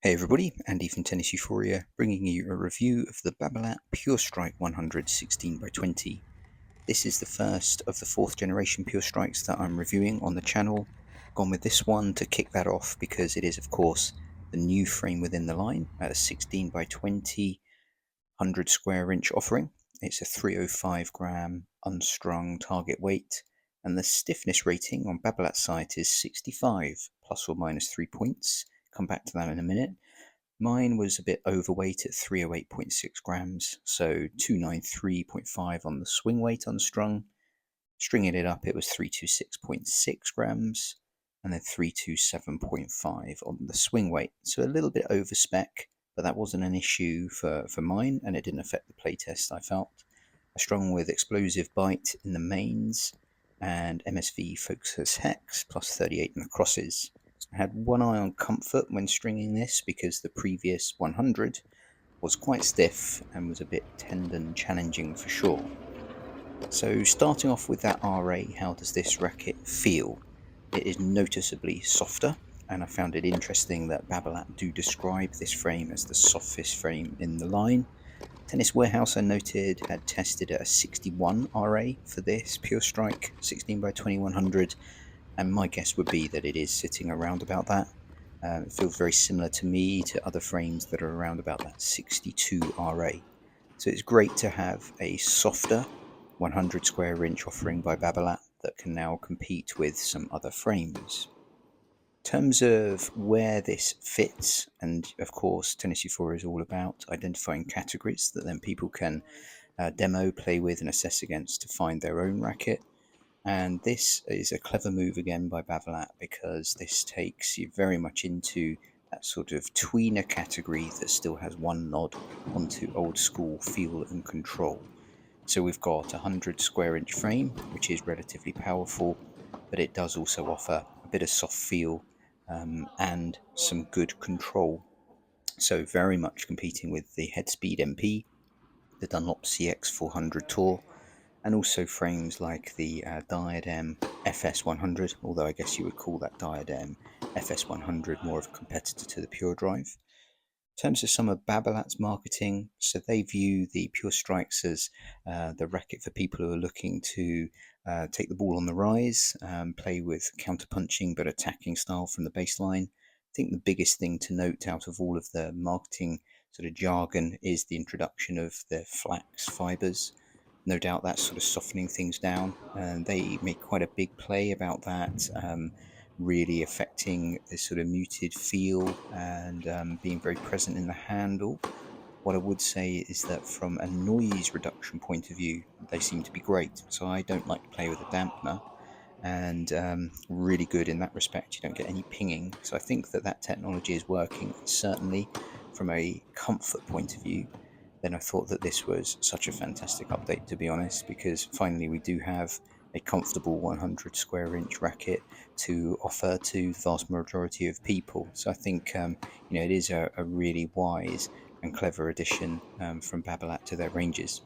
Hey everybody, Andy from Tennis Euphoria, bringing you a review of the Babolat Pure Strike 100 16x20. This is the first of the fourth generation Pure Strikes that I'm reviewing on the channel. Gone with this one to kick that off because it is, of course, the new frame within the line at a 16x20 100 square inch offering. It's a 305 gram unstrung target weight, and the stiffness rating on Babolat's site is 65 plus or minus 3 points. Come back to that in a minute. Mine was a bit overweight at 308.6 grams, so 293.5 on the swing weight unstrung. Stringing it up, it was 326.6 grams, and then 327.5 on the swing weight. So a little bit over spec, but that wasn't an issue for mine, and it didn't affect the playtest, I felt. I strung with explosive bite in the mains, and MSV Focus Hex, plus 38 in the crosses. I had one eye on comfort when stringing this because the previous 100 was quite stiff and was a bit tendon challenging for sure. So starting off with that RA, how does this racket feel? It is noticeably softer, and I found it interesting that Babolat do describe this frame as the softest frame in the line. Tennis Warehouse, I noted, had tested at a 61 RA for this Pure Strike 16x20 100, and my guess would be that it is sitting around about that. It feels very similar to me to other frames that are around about that 62 RA. So it's great to have a softer 100 square inch offering by Babolat that can now compete with some other frames. In terms of where this fits, and of course Tennis Euphoria is all about identifying categories that then people can demo, play with and assess against to find their own racket. And this is a clever move again by Babolat because this takes you very much into that sort of tweener category that still has one nod onto old school feel and control. So we've got a 100 square inch frame, which is relatively powerful, but it does also offer a bit of soft feel and some good control. So very much competing with the Headspeed MP, the Dunlop CX 400 Tour, and also frames like the Diadem FS100, although I guess you would call that Diadem FS100 more of a competitor to the Pure Drive. In terms of some of Babolat's marketing, so they view the Pure Strikes as the racket for people who are looking to take the ball on the rise, play with counter-punching but attacking style from the baseline. I think the biggest thing to note out of all of the marketing sort of jargon is the introduction of the flax fibers. No doubt that's sort of softening things down, and they make quite a big play about that. Really affecting this sort of muted feel and being very present in the handle. What I would say is that from a noise reduction point of view, they seem to be great. So I don't like to play with a dampener, and really good in that respect. You don't get any pinging. So I think that that technology is working. Certainly from a comfort point of view, then I thought that this was such a fantastic update, to be honest, because finally we do have a comfortable 100 square inch racket to offer to the vast majority of people. So I think it is a really wise and clever addition from Babolat to their ranges.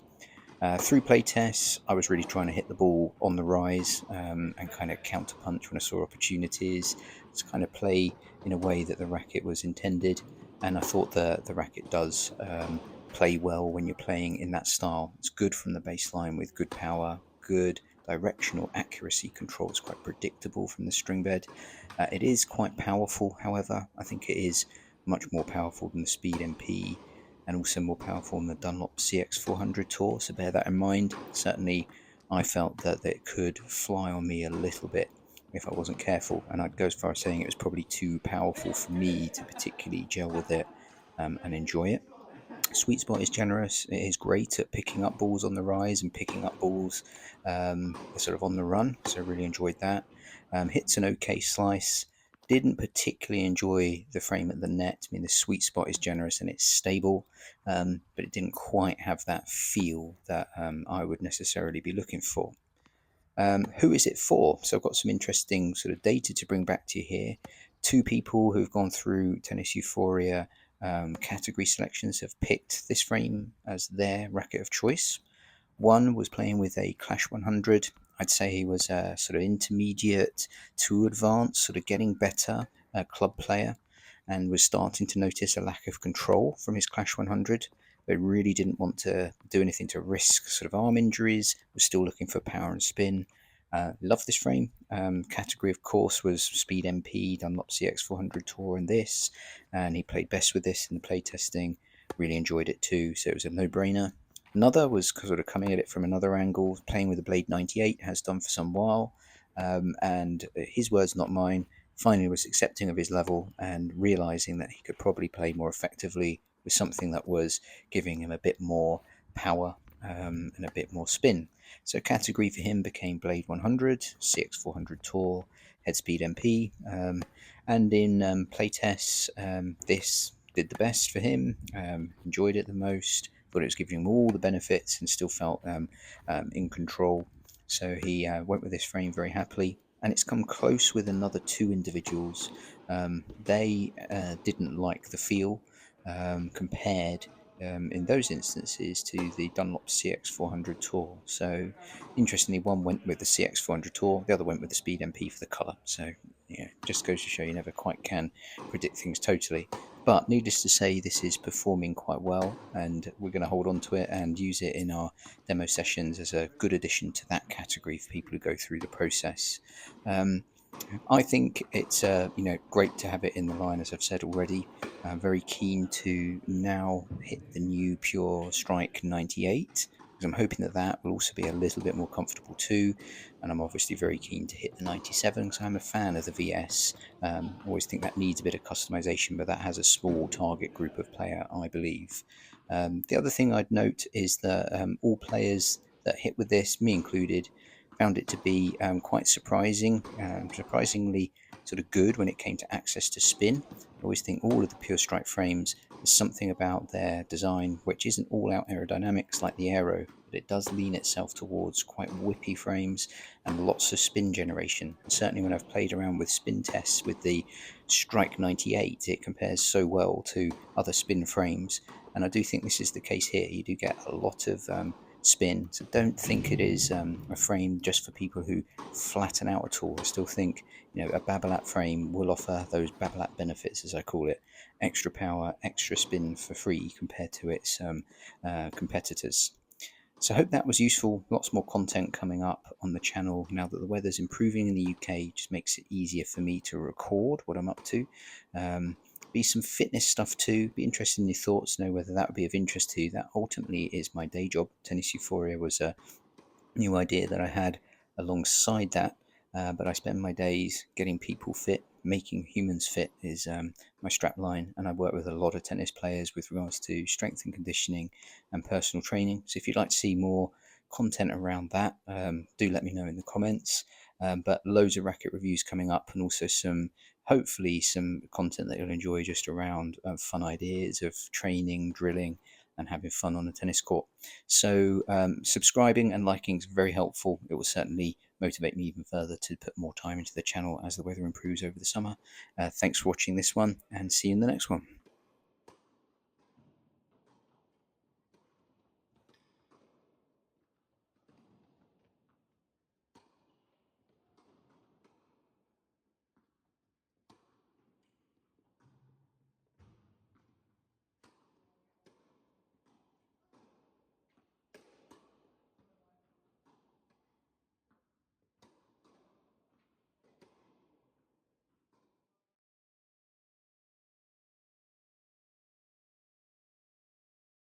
Through play tests, I was really trying to hit the ball on the rise and kind of counter punch when I saw opportunities to kind of play in a way that the racket was intended. And I thought the racket does play well when you're playing in that style. It's good from the baseline with good power, good directional accuracy control. It's quite predictable from the string bed. It is quite powerful, however. I think it is much more powerful than the Speed MP and also more powerful than the Dunlop CX 400 Tour, so bear that in mind. Certainly, I felt that it could fly on me a little bit if I wasn't careful, and I'd go as far as saying it was probably too powerful for me to particularly gel with it and enjoy it. Sweet spot is generous. It is great at picking up balls on the rise and picking up balls sort of on the run, so I really enjoyed that. Hits an okay slice. Didn't particularly enjoy the frame at the net. I mean, the sweet spot is generous and it's stable, but it didn't quite have that feel that I would necessarily be looking for. Who is it for? So I've got some interesting sort of data to bring back to you here. Two people who've gone through Tennis Euphoria category selections have picked this frame as their racket of choice. One was playing with a Clash 100. I'd say he was a sort of intermediate to advanced, sort of getting better club player. and was starting to notice a lack of control from his Clash 100, but really didn't want to do anything to risk sort of arm injuries, was still looking for power and spin. Loved this frame. Category, of course, was Speed MP, Dunlop CX400 Tour, and this, and he played best with this in the play testing. Really enjoyed it too, so it was a no-brainer. Another was sort of coming at it from another angle, playing with the Blade 98, has done for some while, and his words, not mine, finally was accepting of his level and realizing that he could probably play more effectively with something that was giving him a bit more power and a bit more spin. So category for him became Blade 100, CX400 Tour, Headspeed MP, and in playtests, this did the best for him, enjoyed it the most, thought it was giving him all the benefits and still felt in control. So he went with this frame very happily, and it's come close with another two individuals. They didn't like the feel compared in those instances to the Dunlop CX400 Tour. So interestingly, one went with the CX400 Tour, the other went with the Speed MP for the colour. So yeah, just goes to show you never quite can predict things totally. But needless to say, this is performing quite well, and we're going to hold on to it and use it in our demo sessions as a good addition to that category for people who go through the process. I think it's great to have it in the line, as I've said already. I'm very keen to now hit the new Pure Strike 98, because I'm hoping that that will also be a little bit more comfortable too. And I'm obviously very keen to hit the 97, because I'm a fan of the VS. Always think that needs a bit of customization, but that has a small target group of player, I believe. The other thing I'd note is that all players that hit with this, me included, found it to be quite surprisingly sort of good when it came to access to spin. I always think all of the Pure Strike frames, there's something about their design which isn't all out aerodynamics like the Aero, but it does lean itself towards quite whippy frames and lots of spin generation. And certainly when I've played around with spin tests with the Strike 98, it compares so well to other spin frames. And I do think this is the case here. You do get a lot of spin, so don't think it is a frame just for people who flatten out at all. I still think a Babolat frame will offer those Babolat benefits, as I call it: extra power, extra spin for free compared to its competitors. So I hope that was useful. Lots more content coming up on the channel now that the weather's improving in the UK. Just makes it easier for me to record what I'm up to. Be some fitness stuff too. Be interested in your thoughts. Know whether that would be of interest to you. That ultimately is my day job. Tennis Euphoria was a new idea that I had alongside that. But I spend my days getting people fit. Making humans fit is my strap line, and I work with a lot of tennis players with regards to strength and conditioning and personal training. So if you'd like to see more content around that, do let me know in the comments. But loads of racket reviews coming up, and also hopefully some content that you'll enjoy just around fun ideas of training, drilling, and having fun on a tennis court. So subscribing and liking is very helpful. It will certainly motivate me even further to put more time into the channel as the weather improves over the summer. Thanks for watching this one, and see you in the next one.